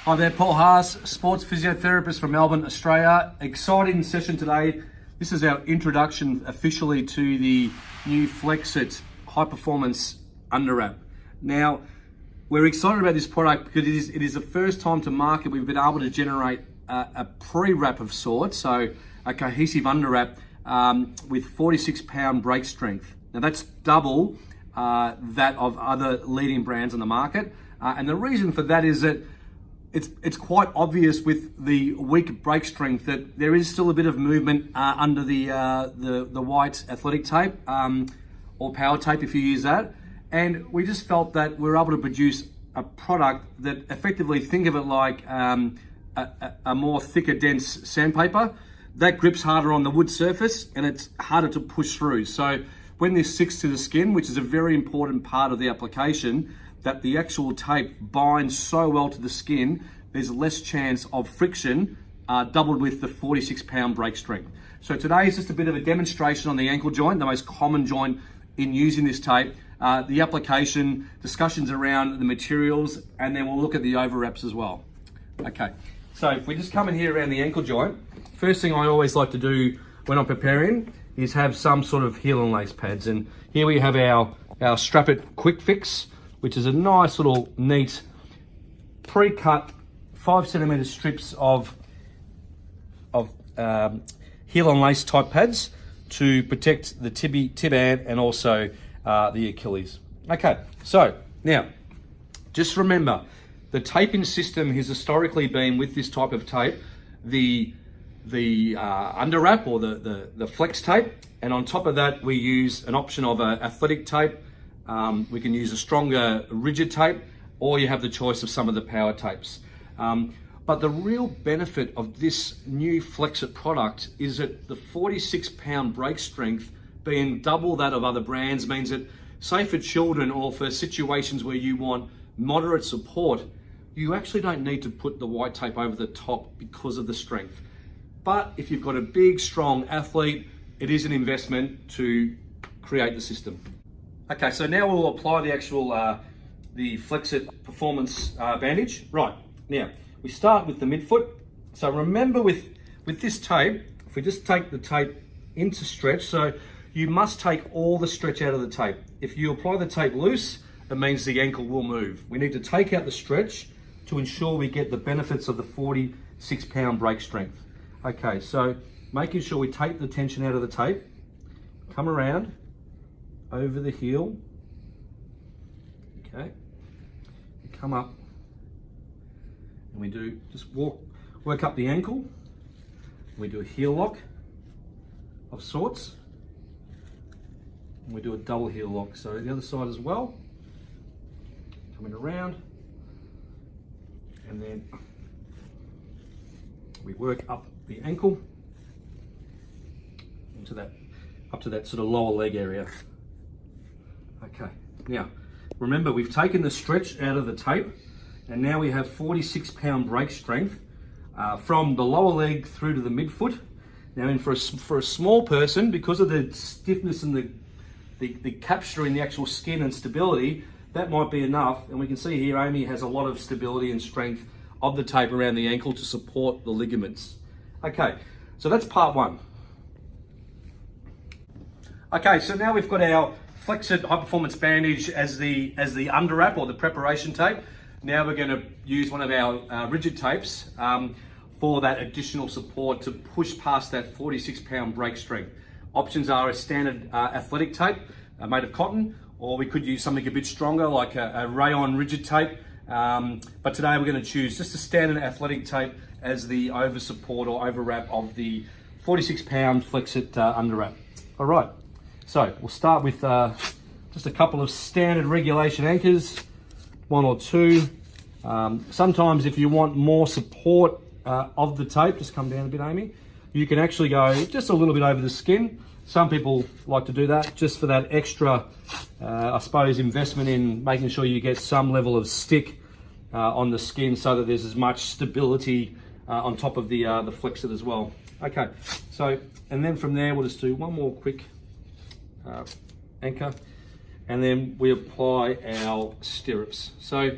Hi there, Paul Haas, sports physiotherapist from Melbourne, Australia. Exciting session today. This is our introduction officially to the new FLEXIT high performance underwrap. Now, we're excited about this product because it is the first time to market we've been able to generate a pre-wrap of sorts, so a cohesive underwrap with 46-pound break strength. Now that's double that of other leading brands on the market. And the reason for that is that it's quite obvious with the weak break strength that there is still a bit of movement under the white athletic tape or power tape if you use that. And we just felt that we were able to produce a product that effectively, think of it like a more thicker, dense sandpaper that grips harder on the wood surface and it's harder to push through. So when this sticks to the skin, which is a very important part of the application, that the actual tape binds so well to the skin, there's less chance of friction, doubled with the 46-pound break strength. So today is just a bit of a demonstration on the ankle joint, the most common joint in using this tape, the application, discussions around the materials, and then we'll look at the overwraps as well. Okay, so if we just come in here around the ankle joint, first thing I always like to do when I'm preparing is have some sort of heel and lace pads. And here we have our Strap It Quick Fix, which is a nice little neat pre-cut 5cm strips of heel and lace type pads to protect the tib ant and also the Achilles. Okay, so now just remember the taping system has historically been with this type of tape, the underwrap or the flex tape, and on top of that we use an option of an athletic tape. We can use a stronger rigid tape, or you have the choice of some of the power tapes. But the real benefit of this new FLEXIT product is that the 46-pound break strength being double that of other brands means that, say for children or for situations where you want moderate support, you actually don't need to put the white tape over the top because of the strength. But if you've got a big, strong athlete, it is an investment to create the system. Okay, so now we'll apply the actual the FLEXIT performance bandage. Right, now we start with the midfoot. So remember with this tape, if we just take the tape into stretch, so you must take all the stretch out of the tape. If you apply the tape loose, it means the ankle will move. We need to take out the stretch to ensure we get the benefits of the 46-pound break strength. Okay, so making sure we take the tension out of the tape, come around, over the heel, okay, we come up and we do just work up the ankle, we do a heel lock of sorts, and we do a double heel lock, so the other side as well, coming around, and then we work up the ankle into that, up to that sort of lower leg area. Okay, now remember we've taken the stretch out of the tape and now we have 46-pound break strength from the lower leg through to the midfoot. Now for a small person, because of the stiffness and the capture in the actual skin and stability, that might be enough. And we can see here Amy has a lot of stability and strength of the tape around the ankle to support the ligaments. Okay, so that's part one. Okay, so now we've got our FLEXIT high performance bandage as the underwrap or the preparation tape. Now we're going to use one of our rigid tapes for that additional support to push past that 46-pound break strength. Options are a standard athletic tape made of cotton, or we could use something a bit stronger like a rayon rigid tape. But today we're going to choose just a standard athletic tape as the over support or overwrap of the 46-pound FLEXIT underwrap. All right. So we'll start with just a couple of standard regulation anchors, one or two. Sometimes if you want more support of the tape, just come down a bit, Amy, you can actually go just a little bit over the skin. Some people like to do that just for that extra, I suppose, investment in making sure you get some level of stick on the skin so that there's as much stability on top of the FLEXIT as well. Okay, so, and then from there we'll just do one more quick anchor, and then we apply our stirrups. So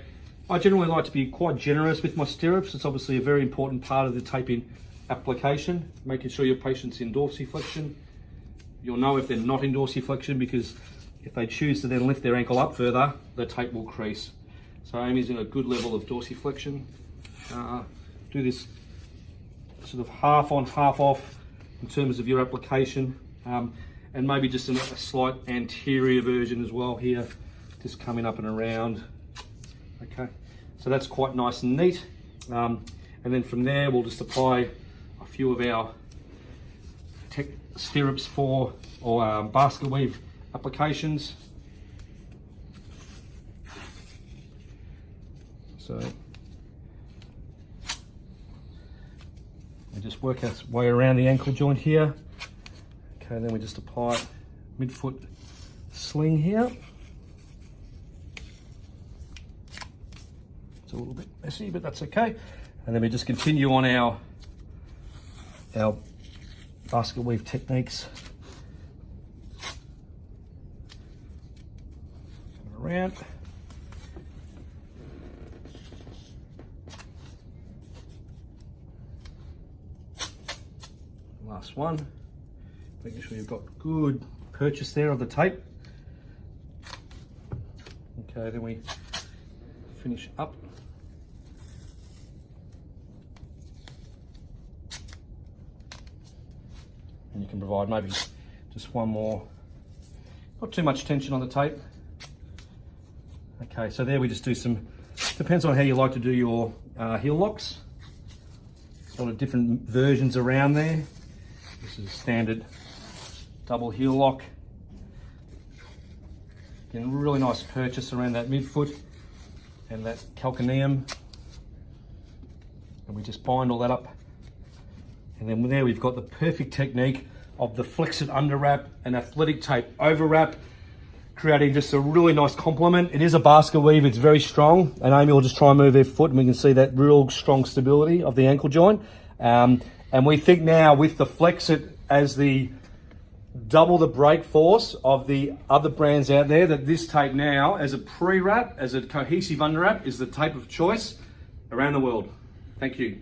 I generally like to be quite generous with my stirrups. It's obviously a very important part of the taping application, making sure your patient's in dorsiflexion. You'll know if they're not in dorsiflexion because if they choose to then lift their ankle up further, the tape will crease. So Amy's in a good level of dorsiflexion. Do this sort of half on, half off in terms of your application, and maybe just a slight anterior version as well here, just coming up and around. Okay, so that's quite nice and neat. And then from there, we'll just apply a few of our stirrups or basket weave applications. So we just work our way around the ankle joint here. Okay, then we just apply midfoot sling here. It's a little bit messy, but that's okay. And then we just continue on our basket weave techniques. Coming around. Last one. Making sure you've got good purchase there of the tape. Okay, then we finish up. And you can provide maybe just one more, not too much tension on the tape. Okay, so there we just do some, depends on how you like to do your heel locks. A lot of different versions around there. This is a standard double heel lock. Getting a really nice purchase around that midfoot and that calcaneum. And we just bind all that up. And then there we've got the perfect technique of the FLEXIT under wrap and athletic tape over wrap, creating just a really nice complement. It is a basket weave, it's very strong. And Amy will just try and move her foot and we can see that real strong stability of the ankle joint. And we think now with the FLEXIT as the double the brake force of the other brands out there, that this tape now as a pre-wrap, as a cohesive under wrap, is the tape of choice around the world. Thank you.